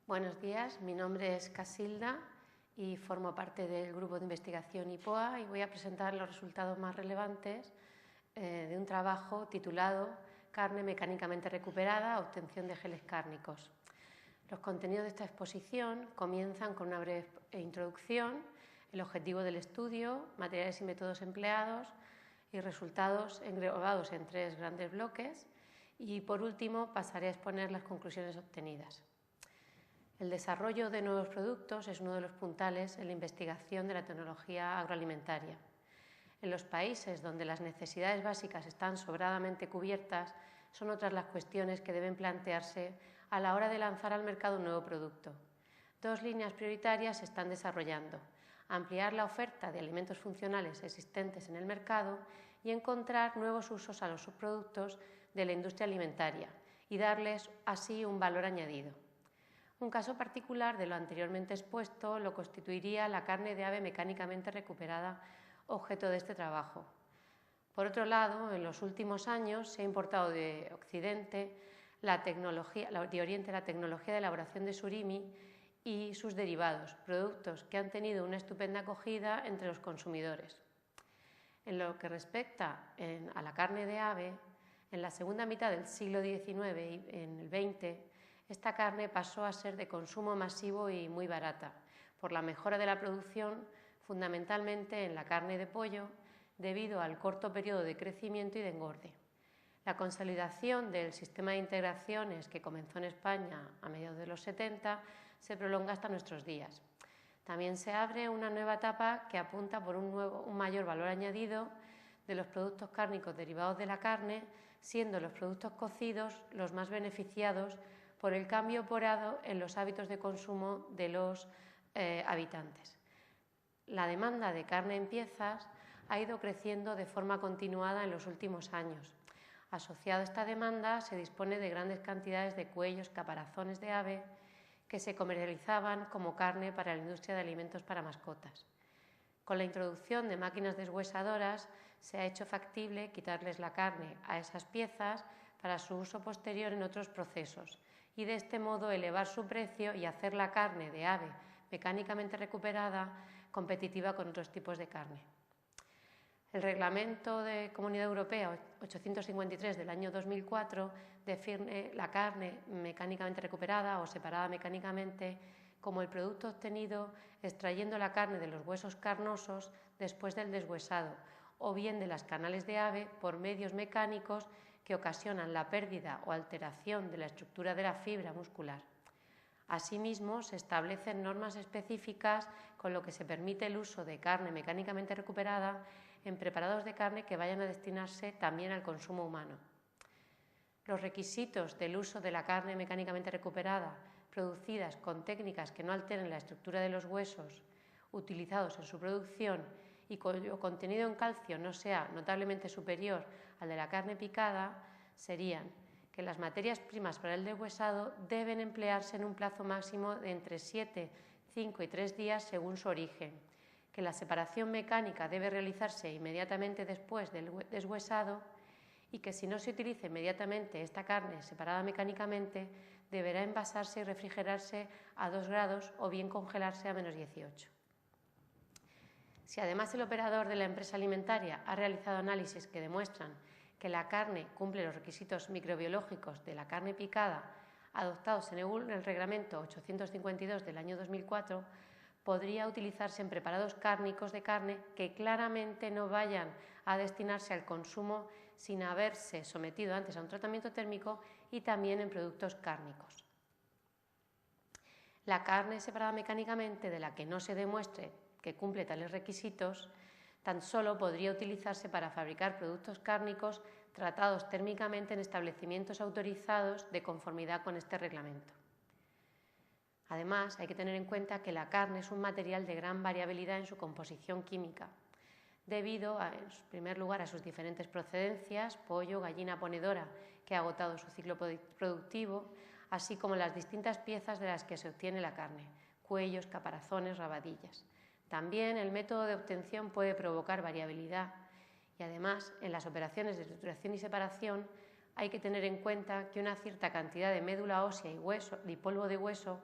Buenos días, mi nombre es Casilda y formo parte del grupo de investigación IPOA y voy a presentar los resultados más relevantes de un trabajo titulado Carne mecánicamente recuperada, obtención de geles cárnicos. Los contenidos de esta exposición comienzan con una breve introducción, el objetivo del estudio, materiales y métodos empleados y resultados englobados en 3 grandes bloques y, por último, pasaré a exponer las conclusiones obtenidas. El desarrollo de nuevos productos es uno de los puntales en la investigación de la tecnología agroalimentaria. En los países donde las necesidades básicas están sobradamente cubiertas, son otras las cuestiones que deben plantearse a la hora de lanzar al mercado un nuevo producto. 2 líneas prioritarias se están desarrollando: ampliar la oferta de alimentos funcionales existentes en el mercado y encontrar nuevos usos a los subproductos de la industria alimentaria y darles así un valor añadido. Un caso particular de lo anteriormente expuesto lo constituiría la carne de ave mecánicamente recuperada, objeto de este trabajo. Por otro lado, en los últimos años se ha importado de Occidente de Oriente la tecnología de elaboración de surimi y sus derivados, productos que han tenido una estupenda acogida entre los consumidores. En lo que respecta a la carne de ave, en la segunda mitad del siglo XIX y en el XX, esta carne pasó a ser de consumo masivo y muy barata, por la mejora de la producción, fundamentalmente en la carne de pollo, debido al corto periodo de crecimiento y de engorde. La consolidación del sistema de integraciones que comenzó en España a mediados de los 70 se prolonga hasta nuestros días. También se abre una nueva etapa que apunta por un mayor valor añadido de los productos cárnicos derivados de la carne, siendo los productos cocidos los más beneficiados por el cambio operado en los hábitos de consumo de los habitantes. La demanda de carne en piezas ha ido creciendo de forma continuada en los últimos años. Asociado a esta demanda se dispone de grandes cantidades de cuellos, caparazones de ave que se comercializaban como carne para la industria de alimentos para mascotas. Con la introducción de máquinas deshuesadoras se ha hecho factible quitarles la carne a esas piezas para su uso posterior en otros procesos y de este modo elevar su precio y hacer la carne de ave mecánicamente recuperada competitiva con otros tipos de carne. El Reglamento de Comunidad Europea 853 del año 2004 define la carne mecánicamente recuperada o separada mecánicamente como el producto obtenido extrayendo la carne de los huesos carnosos después del deshuesado o bien de las canales de ave por medios mecánicos que ocasionan la pérdida o alteración de la estructura de la fibra muscular. Asimismo, se establecen normas específicas con lo que se permite el uso de carne mecánicamente recuperada en preparados de carne que vayan a destinarse también al consumo humano. Los requisitos del uso de la carne mecánicamente recuperada, producidas con técnicas que no alteren la estructura de los huesos utilizados en su producción y cuyo contenido en calcio no sea notablemente superior al de la carne picada, serían que las materias primas para el deshuesado deben emplearse en un plazo máximo de entre 7, 5 y 3 días según su origen, que la separación mecánica debe realizarse inmediatamente después del deshuesado y que si no se utiliza inmediatamente esta carne separada mecánicamente, deberá envasarse y refrigerarse a 2 grados o bien congelarse a -18. Si además el operador de la empresa alimentaria ha realizado análisis que demuestran que la carne cumple los requisitos microbiológicos de la carne picada adoptados según el Reglamento 852 del año 2004, podría utilizarse en preparados cárnicos de carne que claramente no vayan a destinarse al consumo sin haberse sometido antes a un tratamiento térmico y también en productos cárnicos. La carne separada mecánicamente de la que no se demuestre que cumple tales requisitos tan solo podría utilizarse para fabricar productos cárnicos tratados térmicamente en establecimientos autorizados de conformidad con este reglamento. Además, hay que tener en cuenta que la carne es un material de gran variabilidad en su composición química, debido, en primer lugar, a sus diferentes procedencias, pollo, gallina ponedora que ha agotado su ciclo productivo, así como las distintas piezas de las que se obtiene la carne, cuellos, caparazones, rabadillas. También el método de obtención puede provocar variabilidad y además en las operaciones de trituración y separación hay que tener en cuenta que una cierta cantidad de médula ósea y polvo de hueso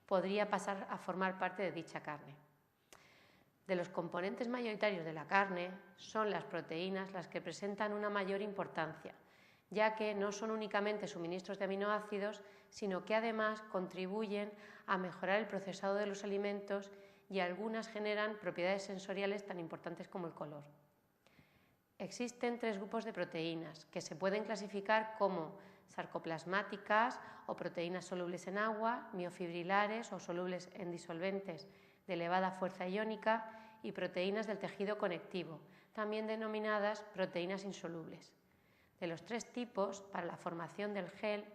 podría pasar a formar parte de dicha carne. De los componentes mayoritarios de la carne son las proteínas las que presentan una mayor importancia, ya que no son únicamente suministros de aminoácidos, sino que además contribuyen a mejorar el procesado de los alimentos y algunas generan propiedades sensoriales tan importantes como el color. Existen 3 grupos de proteínas que se pueden clasificar como sarcoplasmáticas o proteínas solubles en agua, miofibrilares o solubles en disolventes de elevada fuerza iónica y proteínas del tejido conectivo, también denominadas proteínas insolubles. De los 3 tipos, para la formación del gel,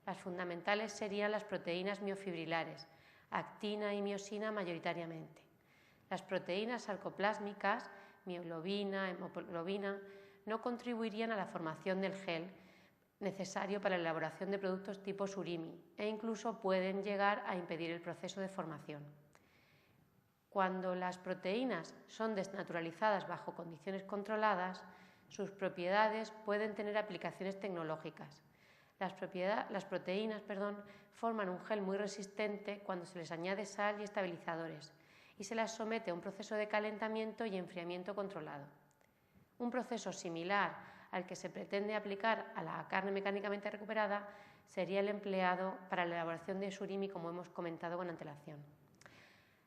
las fundamentales serían las proteínas miofibrilares, actina y miosina mayoritariamente. Las proteínas sarcoplásmicas, mioglobina, hemoglobina, no contribuirían a la formación del gel necesario para la elaboración de productos tipo surimi e incluso pueden llegar a impedir el proceso de formación. Cuando las proteínas son desnaturalizadas bajo condiciones controladas, sus propiedades pueden tener aplicaciones tecnológicas. Las proteínas forman un gel muy resistente cuando se les añade sal y estabilizadores y se las somete a un proceso de calentamiento y enfriamiento controlado. Un proceso similar al que se pretende aplicar a la carne mecánicamente recuperada sería el empleado para la elaboración de surimi, como hemos comentado con antelación.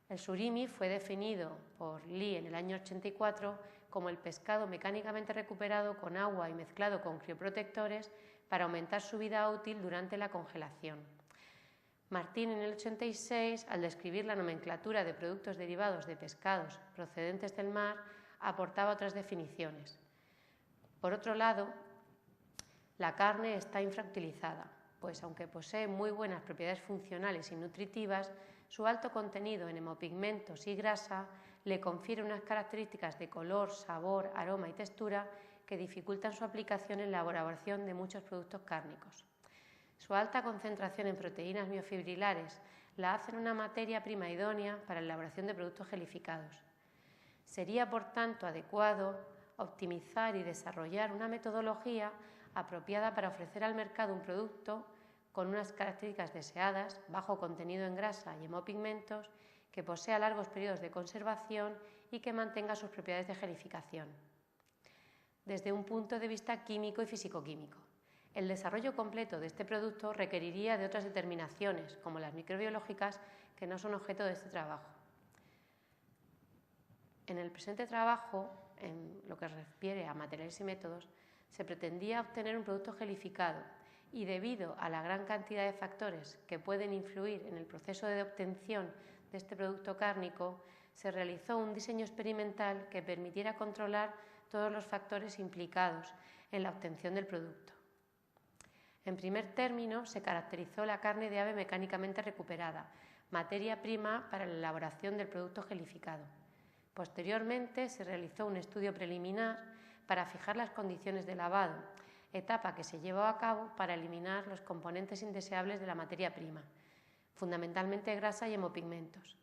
El surimi fue definido por Lee en el año 84 como el pescado mecánicamente recuperado con agua y mezclado con crioprotectores para aumentar su vida útil durante la congelación. Martín en el 86, al describir la nomenclatura de productos derivados de pescados procedentes del mar, aportaba otras definiciones. Por otro lado, la carne está infrautilizada, pues aunque posee muy buenas propiedades funcionales y nutritivas, su alto contenido en hemopigmentos y grasa le confiere unas características de color, sabor, aroma y textura que dificultan su aplicación en la elaboración de muchos productos cárnicos. Su alta concentración en proteínas miofibrilares la hacen una materia prima idónea para la elaboración de productos gelificados. Sería, por tanto, adecuado optimizar y desarrollar una metodología apropiada para ofrecer al mercado un producto con unas características deseadas, bajo contenido en grasa y hemopigmentos, que posea largos periodos de conservación y que mantenga sus propiedades de gelificación. Desde un punto de vista químico y fisicoquímico, el desarrollo completo de este producto requeriría de otras determinaciones, como las microbiológicas, que no son objeto de este trabajo. En el presente trabajo, en lo que refiere a materiales y métodos, se pretendía obtener un producto gelificado y debido a la gran cantidad de factores que pueden influir en el proceso de obtención de este producto cárnico, se realizó un diseño experimental que permitiera controlar todos los factores implicados en la obtención del producto. En primer término, se caracterizó la carne de ave mecánicamente recuperada, materia prima para la elaboración del producto gelificado. Posteriormente, se realizó un estudio preliminar para fijar las condiciones de lavado, etapa que se llevó a cabo para eliminar los componentes indeseables de la materia prima, fundamentalmente grasa y hemopigmentos.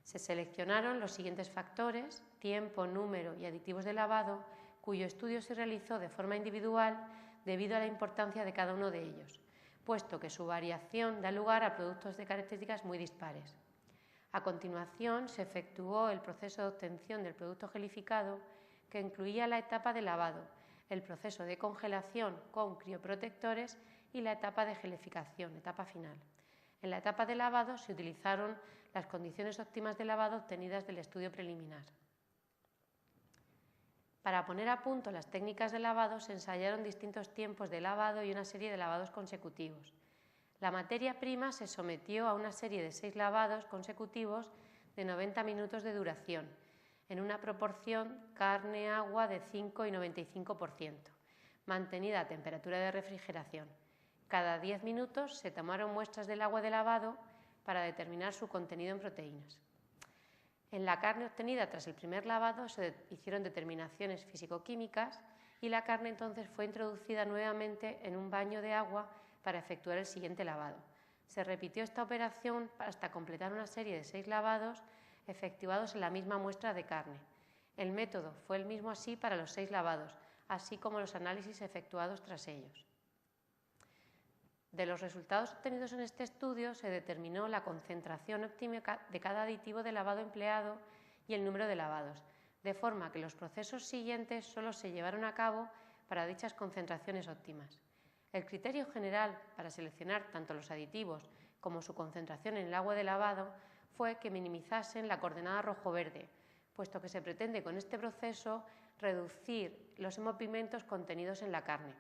Se seleccionaron los siguientes factores: tiempo, número y aditivos de lavado, cuyo estudio se realizó de forma individual debido a la importancia de cada uno de ellos, puesto que su variación da lugar a productos de características muy dispares. A continuación, se efectuó el proceso de obtención del producto gelificado, que incluía la etapa de lavado, el proceso de congelación con crioprotectores y la etapa de gelificación, etapa final. En la etapa de lavado se utilizaron las condiciones óptimas de lavado obtenidas del estudio preliminar. Para poner a punto las técnicas de lavado se ensayaron distintos tiempos de lavado y una serie de lavados consecutivos. La materia prima se sometió a una serie de 6 lavados consecutivos de 90 minutos de duración, en una proporción carne-agua de 5 y 95%, mantenida a temperatura de refrigeración. Cada 10 minutos se tomaron muestras del agua de lavado para determinar su contenido en proteínas. En la carne obtenida tras el primer lavado se hicieron determinaciones físico-químicas y la carne entonces fue introducida nuevamente en un baño de agua para efectuar el siguiente lavado. Se repitió esta operación hasta completar una serie de 6 lavados efectuados en la misma muestra de carne. El método fue el mismo así para los 6 lavados, así como los análisis efectuados tras ellos. De los resultados obtenidos en este estudio se determinó la concentración óptima de cada aditivo de lavado empleado y el número de lavados, de forma que los procesos siguientes solo se llevaron a cabo para dichas concentraciones óptimas. El criterio general para seleccionar tanto los aditivos como su concentración en el agua de lavado fue que minimizasen la coordenada rojo-verde, puesto que se pretende con este proceso reducir los hemopigmentos contenidos en la carne.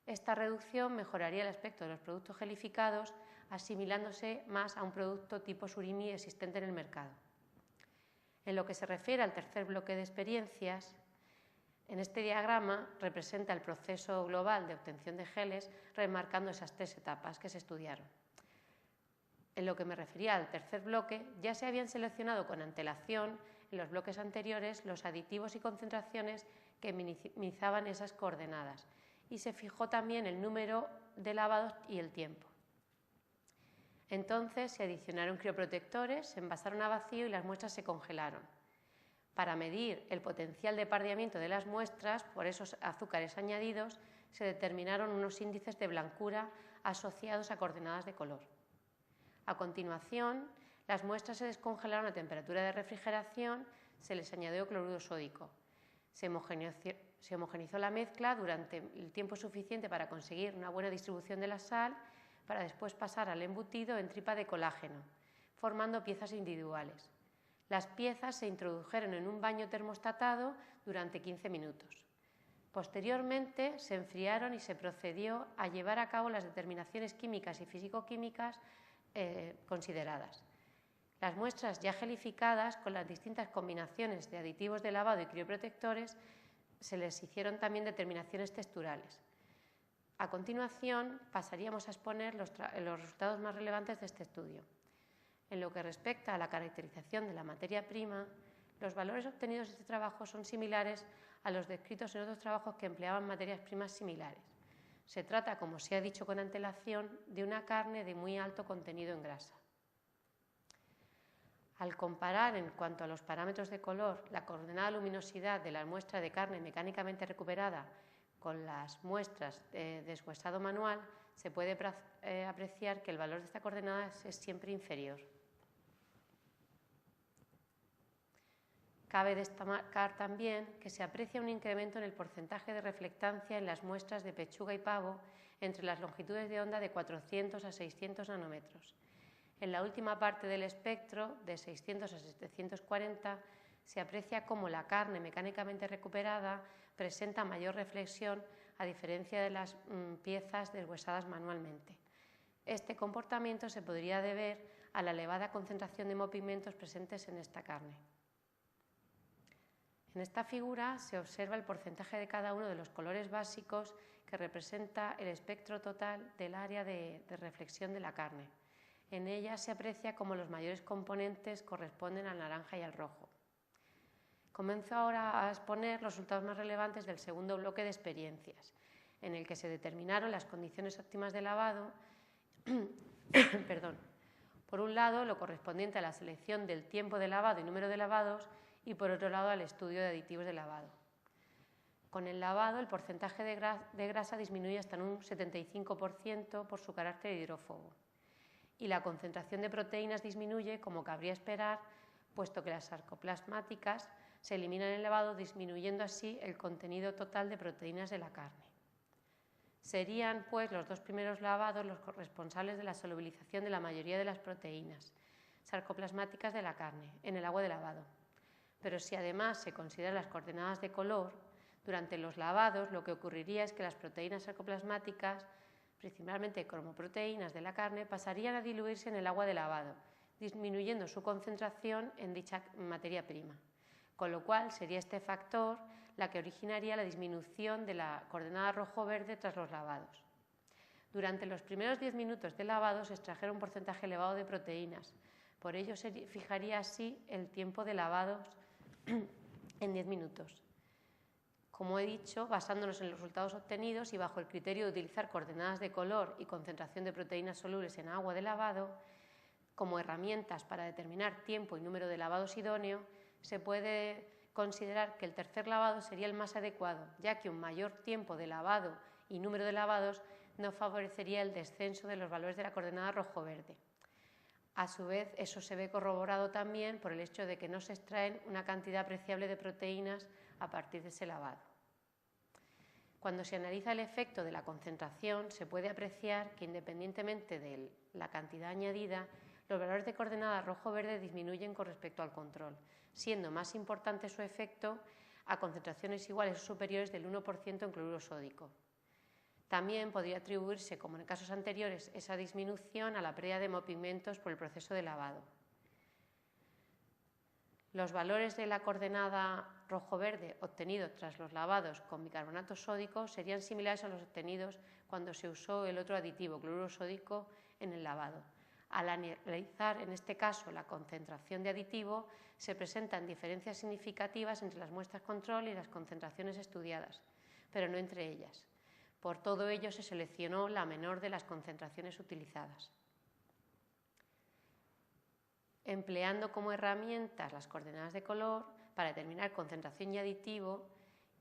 Esta reducción mejoraría el aspecto de los productos gelificados, asimilándose más a un producto tipo surimi existente en el mercado. En lo que se refiere al tercer bloque de experiencias, en este diagrama representa el proceso global de obtención de geles, remarcando esas 3 etapas que se estudiaron. En lo que me refería al tercer bloque, ya se habían seleccionado con antelación en los bloques anteriores los aditivos y concentraciones que minimizaban esas coordenadas, y se fijó también el número de lavados y el tiempo. Entonces se adicionaron crioprotectores, se envasaron a vacío y las muestras se congelaron. Para medir el potencial de pardeamiento de las muestras por esos azúcares añadidos, se determinaron unos índices de blancura asociados a coordenadas de color. A continuación, las muestras se descongelaron a temperatura de refrigeración, se les añadió cloruro sódico. Se homogeneizó la mezcla durante el tiempo suficiente para conseguir una buena distribución de la sal, para después pasar al embutido en tripa de colágeno, formando piezas individuales. Las piezas se introdujeron en un baño termostatado durante 15 minutos. Posteriormente se enfriaron y se procedió a llevar a cabo las determinaciones químicas y físico-químicas consideradas. Las muestras ya gelificadas, con las distintas combinaciones de aditivos de lavado y crioprotectores, se les hicieron también determinaciones texturales. A continuación, pasaríamos a exponer los resultados más relevantes de este estudio. En lo que respecta a la caracterización de la materia prima, los valores obtenidos de este trabajo son similares a los descritos en otros trabajos que empleaban materias primas similares. Se trata, como se ha dicho con antelación, de una carne de muy alto contenido en grasa. Al comparar en cuanto a los parámetros de color la coordenada luminosidad de la muestra de carne mecánicamente recuperada con las muestras de deshuesado manual, se puede apreciar que el valor de esta coordenada es siempre inferior. Cabe destacar también que se aprecia un incremento en el porcentaje de reflectancia en las muestras de pechuga y pavo entre las longitudes de onda de 400 a 600 nanómetros. En la última parte del espectro, de 600 a 740, se aprecia cómo la carne mecánicamente recuperada presenta mayor reflexión a diferencia de las piezas deshuesadas manualmente. Este comportamiento se podría deber a la elevada concentración de hemopigmentos presentes en esta carne. En esta figura se observa el porcentaje de cada uno de los colores básicos que representa el espectro total del área de reflexión de la carne. En ella se aprecia cómo los mayores componentes corresponden al naranja y al rojo. Comienzo ahora a exponer los resultados más relevantes del segundo bloque de experiencias, en el que se determinaron las condiciones óptimas de lavado. Por un lado, lo correspondiente a la selección del tiempo de lavado y número de lavados, y por otro lado, al estudio de aditivos de lavado. Con el lavado, el porcentaje de grasa disminuye hasta en un 75% por su carácter hidrófobo, y la concentración de proteínas disminuye, como cabría esperar, puesto que las sarcoplasmáticas se eliminan en el lavado, disminuyendo así el contenido total de proteínas de la carne. Serían, pues, los dos primeros lavados los responsables de la solubilización de la mayoría de las proteínas sarcoplasmáticas de la carne en el agua de lavado. Pero si además se consideran las coordenadas de color, durante los lavados lo que ocurriría es que las proteínas sarcoplasmáticas, principalmente cromoproteínas de la carne, pasarían a diluirse en el agua de lavado, disminuyendo su concentración en dicha materia prima, con lo cual sería este factor la que originaría la disminución de la coordenada rojo-verde tras los lavados. Durante los primeros 10 minutos de lavado se extrajeron un porcentaje elevado de proteínas, por ello se fijaría así el tiempo de lavados en 10 minutos. Como he dicho, basándonos en los resultados obtenidos y bajo el criterio de utilizar coordenadas de color y concentración de proteínas solubles en agua de lavado como herramientas para determinar tiempo y número de lavados idóneo, se puede considerar que el tercer lavado sería el más adecuado, ya que un mayor tiempo de lavado y número de lavados no favorecería el descenso de los valores de la coordenada rojo-verde. A su vez, eso se ve corroborado también por el hecho de que no se extraen una cantidad apreciable de proteínas a partir de ese lavado. Cuando se analiza el efecto de la concentración, se puede apreciar que independientemente de la cantidad añadida, los valores de coordenada rojo-verde disminuyen con respecto al control, siendo más importante su efecto a concentraciones iguales o superiores del 1% en cloruro sódico. También podría atribuirse, como en casos anteriores, esa disminución a la pérdida de hemopigmentos por el proceso de lavado. Los valores de la coordenada rojo-verde obtenidos tras los lavados con bicarbonato sódico serían similares a los obtenidos cuando se usó el otro aditivo, cloruro sódico, en el lavado. Al analizar, en este caso, la concentración de aditivo, se presentan diferencias significativas entre las muestras control y las concentraciones estudiadas, pero no entre ellas. Por todo ello, se seleccionó la menor de las concentraciones utilizadas. Empleando como herramientas las coordenadas de color para determinar concentración y aditivo,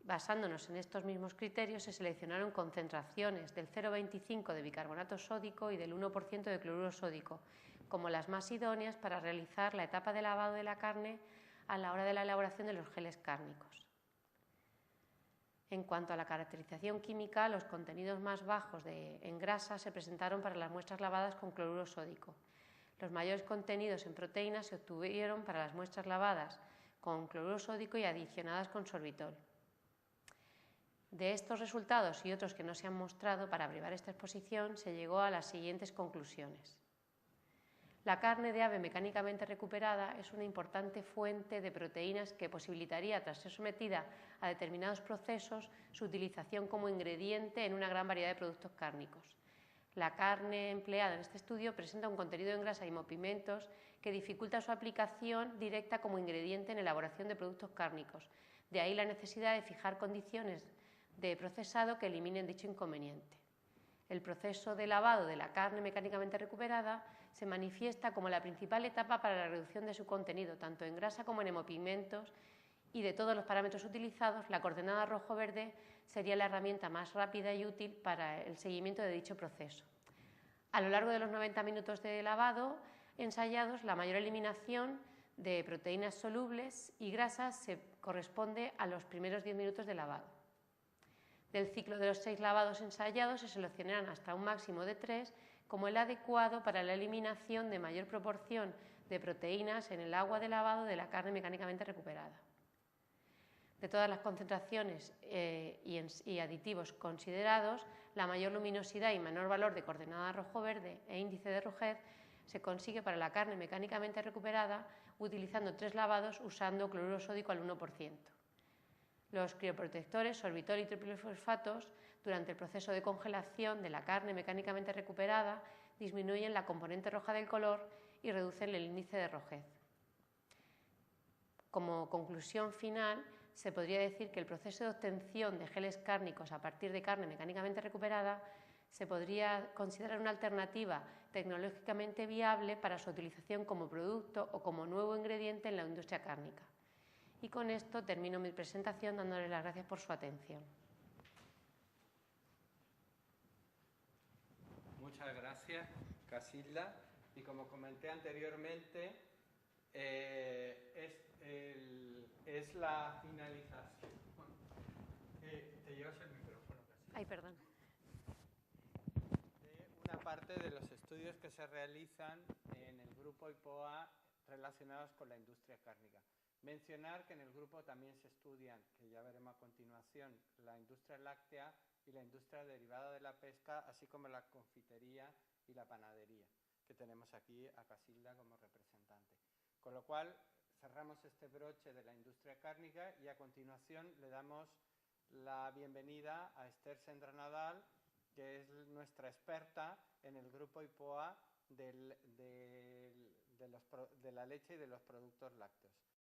basándonos en estos mismos criterios, se seleccionaron concentraciones del 0,25 de bicarbonato sódico y del 1% de cloruro sódico como las más idóneas para realizar la etapa de lavado de la carne a la hora de la elaboración de los geles cárnicos. En cuanto a la caracterización química, los contenidos más bajos en grasa se presentaron para las muestras lavadas con cloruro sódico. Los mayores contenidos en proteínas se obtuvieron para las muestras lavadas con cloruro sódico y adicionadas con sorbitol. De estos resultados y otros que no se han mostrado para abrevar esta exposición, se llegó a las siguientes conclusiones. La carne de ave mecánicamente recuperada es una importante fuente de proteínas que posibilitaría, tras ser sometida a determinados procesos, su utilización como ingrediente en una gran variedad de productos cárnicos. La carne empleada en este estudio presenta un contenido en grasa y hemopigmentos que dificulta su aplicación directa como ingrediente en elaboración de productos cárnicos. De ahí la necesidad de fijar condiciones de procesado que eliminen dicho inconveniente. El proceso de lavado de la carne mecánicamente recuperada se manifiesta como la principal etapa para la reducción de su contenido, tanto en grasa como en hemopigmentos, y de todos los parámetros utilizados, la coordenada rojo-verde sería la herramienta más rápida y útil para el seguimiento de dicho proceso. A lo largo de los 90 minutos de lavado ensayados, la mayor eliminación de proteínas solubles y grasas se corresponde a los primeros 10 minutos de lavado. Del ciclo de los 6 lavados ensayados se seleccionarán hasta un máximo de 3 como el adecuado para la eliminación de mayor proporción de proteínas en el agua de lavado de la carne mecánicamente recuperada. De todas las concentraciones y aditivos considerados, la mayor luminosidad y menor valor de coordenada rojo-verde e índice de rojez se consigue para la carne mecánicamente recuperada utilizando 3 lavados usando cloruro sódico al 1%. Los crioprotectores, sorbitol y tripilfosfatos, durante el proceso de congelación de la carne mecánicamente recuperada, disminuyen la componente roja del color y reducen el índice de rojez. Como conclusión final, se podría decir que el proceso de obtención de geles cárnicos a partir de carne mecánicamente recuperada se podría considerar una alternativa tecnológicamente viable para su utilización como producto o como nuevo ingrediente en la industria cárnica. Y con esto termino mi presentación dándoles las gracias por su atención. Muchas gracias, Casilda. Y como comenté anteriormente, es la finalización. ¿Te llevas el micrófono, Casilda? Ay, perdón. De una parte de los estudios que se realizan en el grupo IPOA relacionados con la industria cárnica. Mencionar que en el grupo también se estudian, que ya veremos a continuación, la industria láctea y la industria derivada de la pesca, así como la confitería y la panadería, que tenemos aquí a Casilda como representante. Con lo cual, cerramos este broche de la industria cárnica y a continuación le damos la bienvenida a Esther Sendra Nadal, que es nuestra experta en el grupo IPOA de la leche y de los productos lácteos.